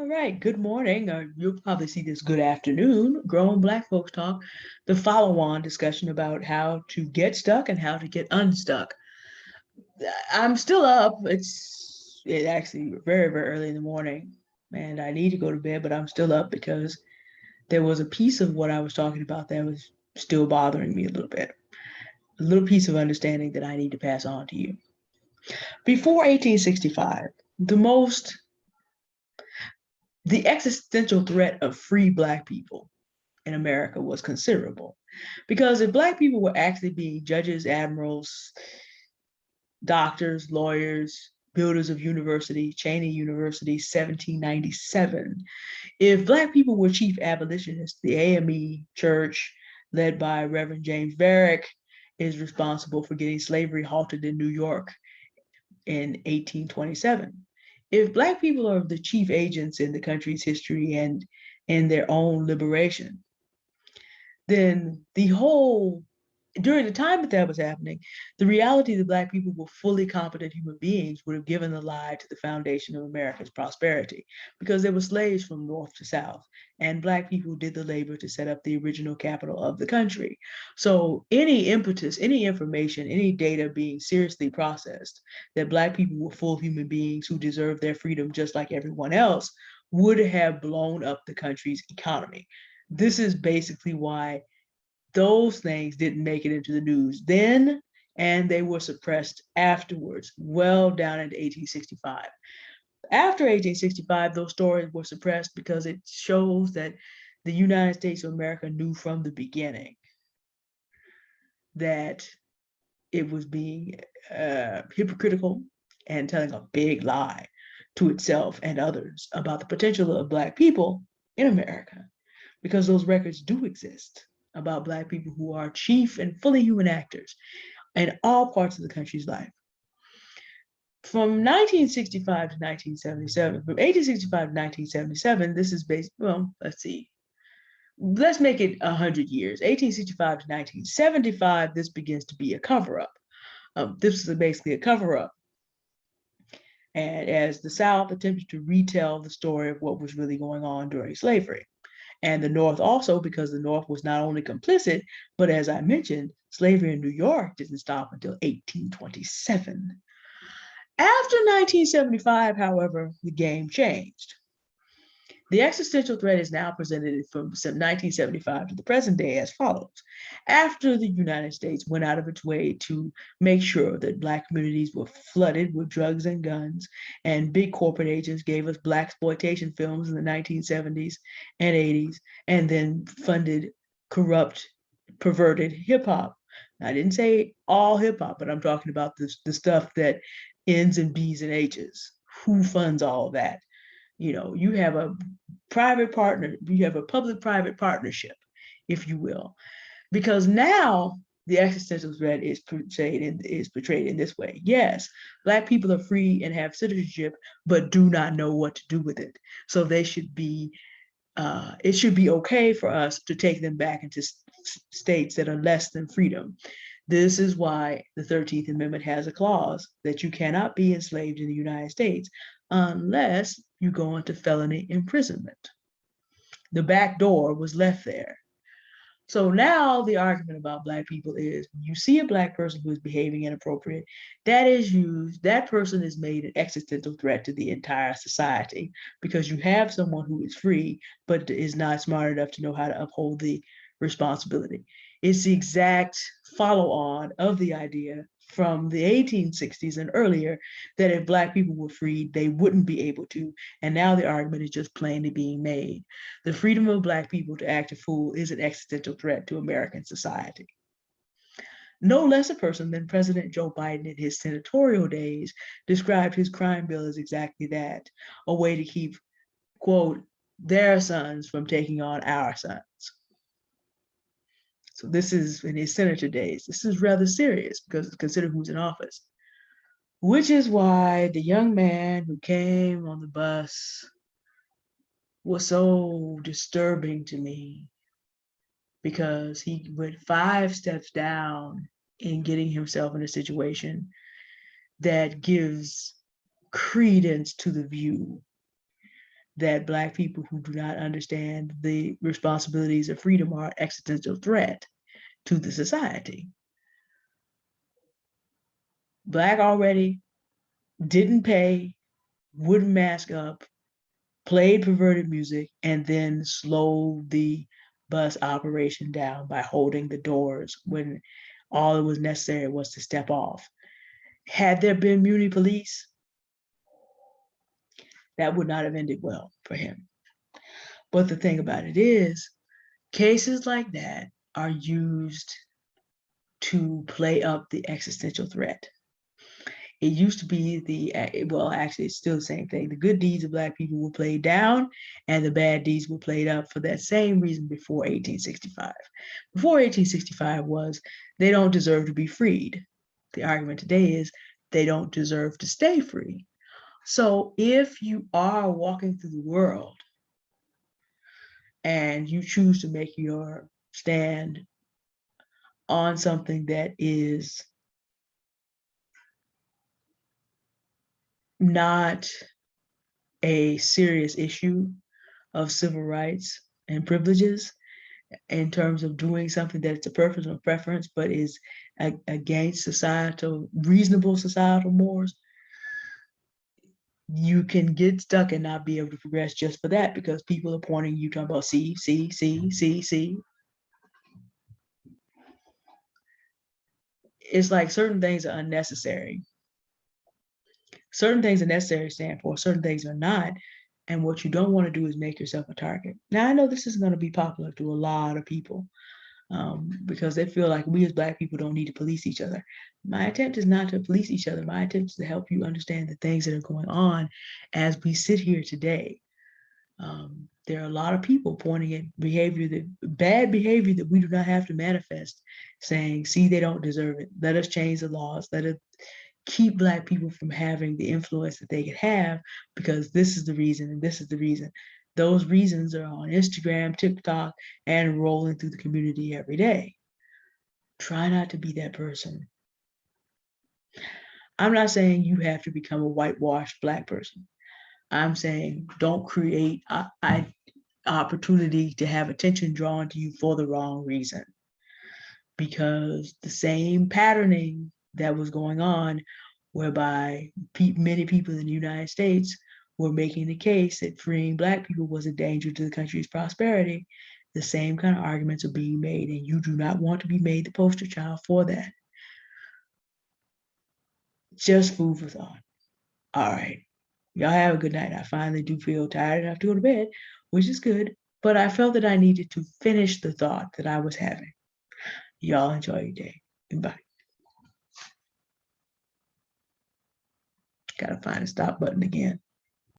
All right, good morning, or you'll probably see this good afternoon. Grown Black Folks Talk, the follow-on discussion about how to get stuck and how to get unstuck. I'm still up. It actually very, very early in the morning, and I need to go to bed, but I'm still up because there was a piece of what I was talking about that was still bothering me a little bit. A little piece of understanding that I need to pass on to you. Before 1865, the existential threat of free Black people in America was considerable. Because if Black people were actually being judges, admirals, doctors, lawyers, builders of university, Cheney University, 1797, if Black people were chief abolitionists, the AME Church, led by Reverend James Varick, is responsible for getting slavery halted in New York in 1827. If Black people are the chief agents in the country's history and in their own liberation, then during the time that was happening, the reality that Black people were fully competent human beings would have given the lie to the foundation of America's prosperity, because there were slaves from north to south, and Black people did the labor to set up the original capital of the country. So any impetus, any information, any data being seriously processed that Black people were full human beings who deserved their freedom just like everyone else would have blown up the country's economy. This is basically why those things didn't make it into the news then, and they were suppressed afterwards, well down into 1865. After 1865, those stories were suppressed because it shows that the United States of America knew from the beginning that it was being hypocritical and telling a big lie to itself and others about the potential of Black people in America, because those records do exist about Black people who are chief and fully human actors in all parts of the country's life. From 1965 to 1977, from 1865 to 1977, this is based, well, let's see. Let's make it 100 years. 1865 to 1975, this begins to be a cover-up. This is basically a cover-up. And as the South attempted to retell the story of what was really going on during slavery. And the North also, because the North was not only complicit, but as I mentioned, slavery in New York didn't stop until 1827. After 1975, however, the game changed. The existential threat is now presented from 1975 to the present day as follows. After the United States went out of its way to make sure that Black communities were flooded with drugs and guns, and big corporate agents gave us blaxploitation films in the 1970s and 80s, and then funded corrupt, perverted hip hop. I didn't say all hip hop, but I'm talking about the stuff that ends in B's and H's. Who funds all of that? You have a public-private partnership, if you will, because now the existential threat is portrayed in this way. Yes, Black people are free and have citizenship, but do not know what to do with it. So it should be okay for us to take them back into states that are less than freedom. This is why the 13th Amendment has a clause that you cannot be enslaved in the United States unless you go into felony imprisonment. The back door was left there. So now the argument about Black people is, when you see a Black person who is behaving inappropriate, that person is made an existential threat to the entire society, because you have someone who is free but is not smart enough to know how to uphold the responsibility. It's the exact follow-on of the idea from the 1860s and earlier that if Black people were freed, they wouldn't be able to. And now the argument is just plainly being made. The freedom of Black people to act a fool is an existential threat to American society. No less a person than President Joe Biden in his senatorial days described his crime bill as exactly that, a way to keep, quote, their sons from taking on our sons. So this is in his senator days. This is rather serious because consider who's in office. Which is why the young man who came on the bus was so disturbing to me, because he went 5 steps down in getting himself in a situation that gives credence to the view that Black people who do not understand the responsibilities of freedom are an existential threat to the society. Black already didn't pay, wouldn't mask up, played perverted music, and then slowed the bus operation down by holding the doors when all it was necessary was to step off. Had there been Muni police, that would not have ended well for him. But the thing about it is, cases like that are used to play up the existential threat. It used to be well, actually, it's still the same thing. The good deeds of Black people were played down and the bad deeds were played up for that same reason before 1865. Before 1865 was they don't deserve to be freed. The argument today is they don't deserve to stay free. So if you are walking through the world and you choose to make your stand on something that is not a serious issue of civil rights and privileges, in terms of doing something that it's a personal preference, but is against reasonable societal mores, you can get stuck and not be able to progress just for that, because people are pointing you, talking about see. It's like certain things are unnecessary. Certain things are necessary to stand for, certain things are not. And what you don't want to do is make yourself a target. Now, I know this is going to be popular to a lot of people, because they feel like we as Black people don't need to police each other. My attempt is not to police each other. My attempt is to help you understand the things that are going on as we sit here today. There are a lot of people pointing at bad behavior that we do not have to manifest, saying, see, they don't deserve it. Let us change the laws. Let us keep Black people from having the influence that they could have, because this is the reason and this is the reason. Those reasons are on Instagram, TikTok, and rolling through the community every day. Try not to be that person. I'm not saying you have to become a whitewashed Black person. I'm saying don't create an opportunity to have attention drawn to you for the wrong reason. Because the same patterning that was going on, whereby many people in the United States were making the case that freeing Black people was a danger to the country's prosperity, the same kind of arguments are being made, and you do not want to be made the poster child for that. Just food for thought. All right. Y'all have a good night. I finally do feel tired enough to go to bed, which is good, but I felt that I needed to finish the thought that I was having. Y'all enjoy your day. Goodbye. Gotta find a stop button again.